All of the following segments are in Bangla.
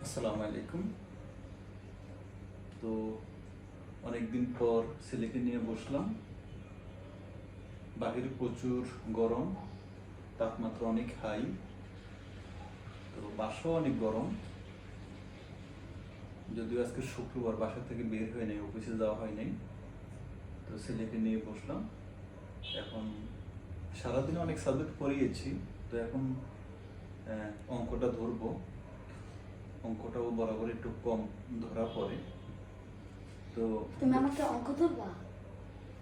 আসসালামু আলাইকুম। তো অনেকদিন পর ছেলেকে নিয়ে বসলাম। বাহিরে প্রচুর গরম, তাপমাত্রা অনেক হাই, তো বাসাও অনেক গরম। যদিও আজকে শুক্রবার, বাসা থেকে বের হয়ে নেই, অফিসে যাওয়া হয় নাই। তো ছেলেকে নিয়ে বসলাম। এখন সারাদিন অনেক সাবজেক্ট পড়িয়েছি, তো এখন অঙ্কটা ধরবো। অঙ্কটাও বরাবর একটু কম ধরা পড়ে। তো তুমি আমাকে অঙ্ক ধরবা?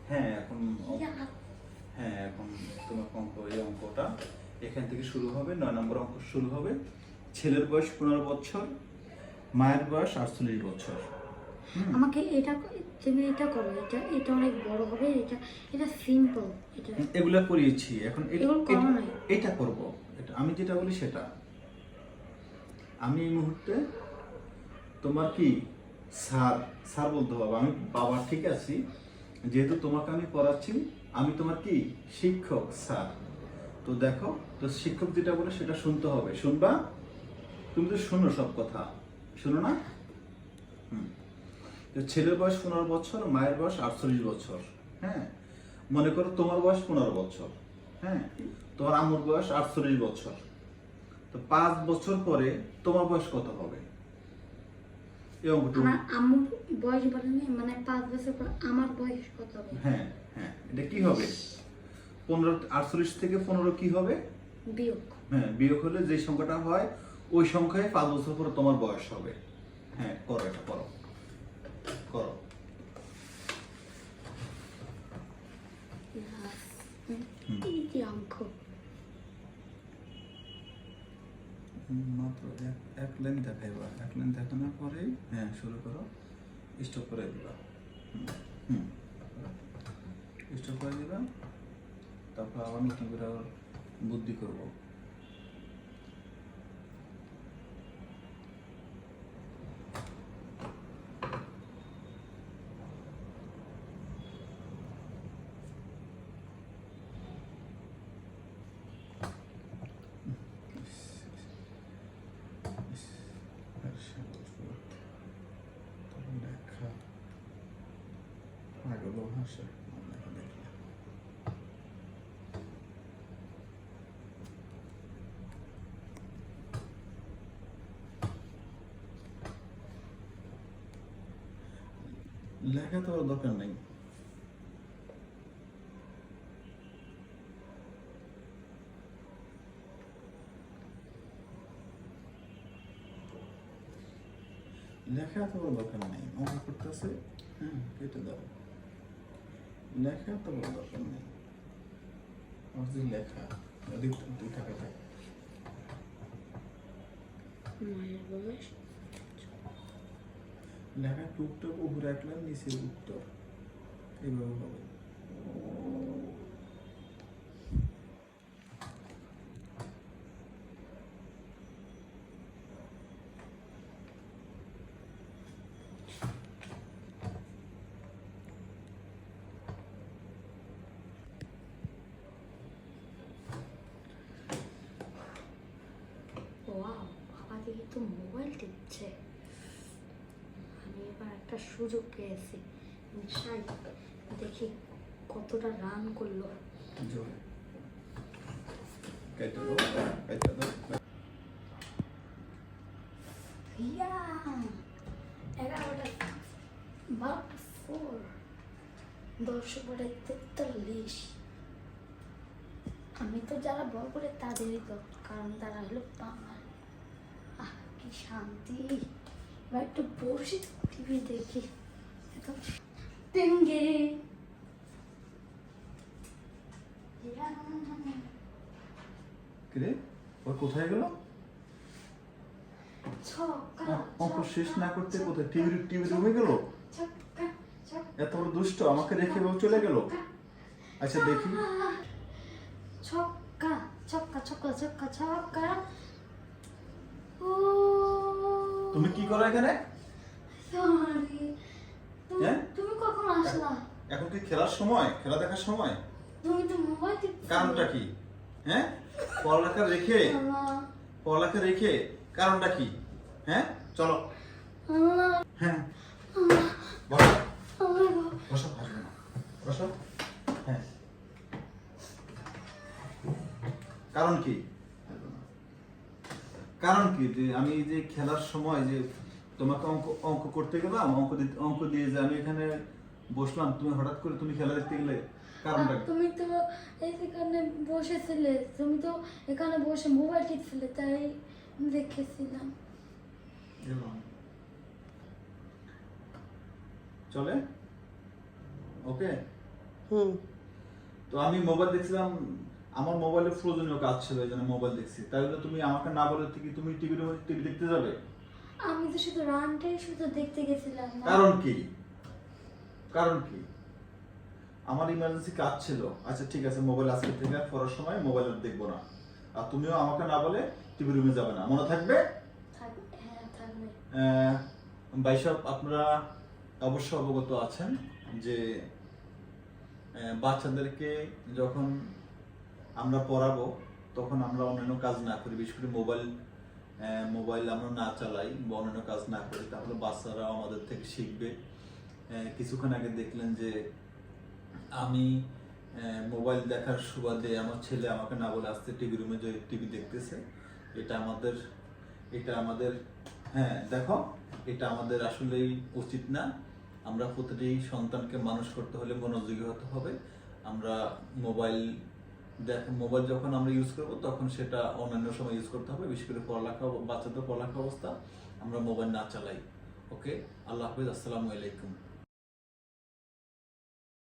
হ্যাঁ এখন ইয়া, হ্যাঁ এখন তোমার এই অঙ্কটা এখান থেকে শুরু হবে। 9 নম্বর অঙ্ক শুরু হবে। ছেলের বয়স 15 বছর, মায়ের বয়স 48 বছর। আমাকে এটা তুমি এটা করো, এটা এটা অনেক বড় হবে। এটা এটা সিম্পল। এটা এগুলা করিয়েছি, এখন এগুলো করো নাই। এটা করব। এটা আমি যেটা বলি সেটা। আমি এই মুহূর্তে তোমার কি স্যার স্যার বলতে হবে। আমি বাবা, ঠিক আছি, যেহেতু তোমাকে আমি পড়াচ্ছি, আমি তোমার কি শিক্ষক, স্যার। তো দেখো, তো শিক্ষক যেটা বলে সেটা শুনতে হবে। শুনবা? তুমি তো শোনো, সব কথা শোনো না? তো ছেলের বয়স 15 বছর, মায়ের বয়স 48 বছর। হ্যাঁ, মনে করো তোমার বয়স 15 বছর। হ্যাঁ, তোমার আম্মুর বয়স 48 বছর। তো 5 বছর পরে তোমার বয়স কত হবে? এই অঙ্কটুকু। আমার আম্মুর বয়স বলেনি, মানে 5 বছর পর আমার বয়স কত হবে? হ্যাঁ হ্যাঁ, এটা কি হবে? 15, 48 থেকে 15 কি হবে? বিয়োগ। হ্যাঁ, বিয়োগ হলে যে সংখ্যাটা হয় ওই সংখ্যায় 5 বছর পরে তোমার বয়স হবে। হ্যাঁ, করো, এটা করো করো। এই যে অঙ্ক, মাত্র এক লাইন দেখাইবা। এক লাইন দেখানোর পরেই হ্যাঁ শুরু করো। স্টপ করে দিবা। স্টপ করে দিবা। তারপর আবার নতুন করে আবার বুদ্ধি করবো। লেখা আগের ভাষা লেখা দেখলে লেখা তো আর দরকার নেই। লেখা তো আর দরকার নেই। অঙ্ক করতেছে, হ্যাঁ কেটে দাও। লেখা তো আর দরকার নেই। আর যে লেখা দুই টাকা থাকে। মায়ের বয়স লেখা টুকটাক উপরে রাখলাম, নিচে উত্তর। এইভাবে হবে। ওয়াও, বাবা দেখি তো মোবাইল টিপছে। আমি এবার একটা সুযোগ পেয়েছি। দেখি কতটা রান করলো। জোরে কেটে দাও, কেটে দাও। ইয়া, 11টা 12টা 4, 10 বলে 43। আমি তো যারা বল করে তাদেরই তো, কারণ তারা হলো বাঙাল। আহ, কি শান্তি। এবার একটু বসে টিভি দেখি। এখন টিঙ্গে কিরে, ওর কোথায় গেল? ছক্কা অঙ্ক শেষ না করতে কোথায়? টিভি রুমে গেল? ছক্কা ছক্কা এত বড় দুষ্ট, আমাকে রেখে ও চলে গেল। আচ্ছা দেখি। ছক্কা ছক্কা ছক্কা ছক্কা ছক্কা। ও তুমি কি করো এখানে? সরি, হ্যাঁ? তুমি কখন আসলা? এখন কি খেলার সময়, খেলা দেখার সময়? তুমি তো মোবাইল টিপছো। কারণটা কি? হ্যাঁ, পড়ালেখা রেখে কারণটা কি? হ্যাঁ চলো। আল্লাহ, হ্যাঁ বসো আল্লাহ, বসো, হাসবে না, বসো। হ্যাঁ কারণ কি, কারণ কি যে আমি যে খেলার সময় যে তোমাকে অঙ্ক অঙ্ক করতে গেলাম, অঙ্ক দিয়ে যে আমি এখানে বসলাম, তুমি হঠাৎ করে তুমি খেলা দেখতে গেলে, কারণটা কি? তুমি তো এখানে বসেছিলে, তুমি তো এখানে বসে মোবাইল টিপছিলে, তাই দেখেছিলাম। এরকম। চলে ওকে। তো আমি মোবাইল দেখছিলাম, আমার মোবাইলে প্রয়োজনীয় কাজ ছিল, এই জন্য মোবাইল দেখছি। তাই বলে তুমি আমাকে না বলে তুমি টিভি দেখতে যাবে? আমি তো শুধু রানটাই শুধু দেখতে গেছিলাম। কারণ কি, কারণ কি? আমার ইমার্জেন্সি কাজ ছিল। আচ্ছা ঠিক আছে, মোবাইল আজকে থেকে আর পড়ার সময় মোবাইল আর দেখবো না। আর তুমিও আমাকে না বলে টিভি রুমে যাবে না, মনে থাকবে? হ্যাঁ থাকবে। ভাই সাহেব, আপনারা অবশ্য অবগত আছেন যে বাচ্চাদেরকে যখন আমরা পড়াবো তখন আমরা অন্যান্য কাজ না করি, বিশেষ করে মোবাইল আমরা না চালাই বা অন্যান্য কাজ না করি, তাহলে বাচ্চারাও আমাদের থেকে শিখবে। কিছুক্ষণ আগে দেখলেন যে আমি মোবাইল দেখার সুবাদে আমার ছেলে আমাকে না বলে আসতে টিভি রুমে যে টিভি দেখতেছে। এটা আমাদের হ্যাঁ দেখো, এটা আমাদের আসলেই উচিত না। আমরা প্রতিটি সন্তানকে মানুষ করতে হলে মনোযোগী হতে হবে। আমরা মোবাইল যখন আমরা ইউজ করব তখন সেটা অন্যান্য সময় ইউজ করতে হবে, বিশেষ করে বাচ্চাদের পড়ালেখা অবস্থা আমরা মোবাইল না চালাই। ওকে, আল্লাহ হাফিজ, আসসালামু আলাইকুম।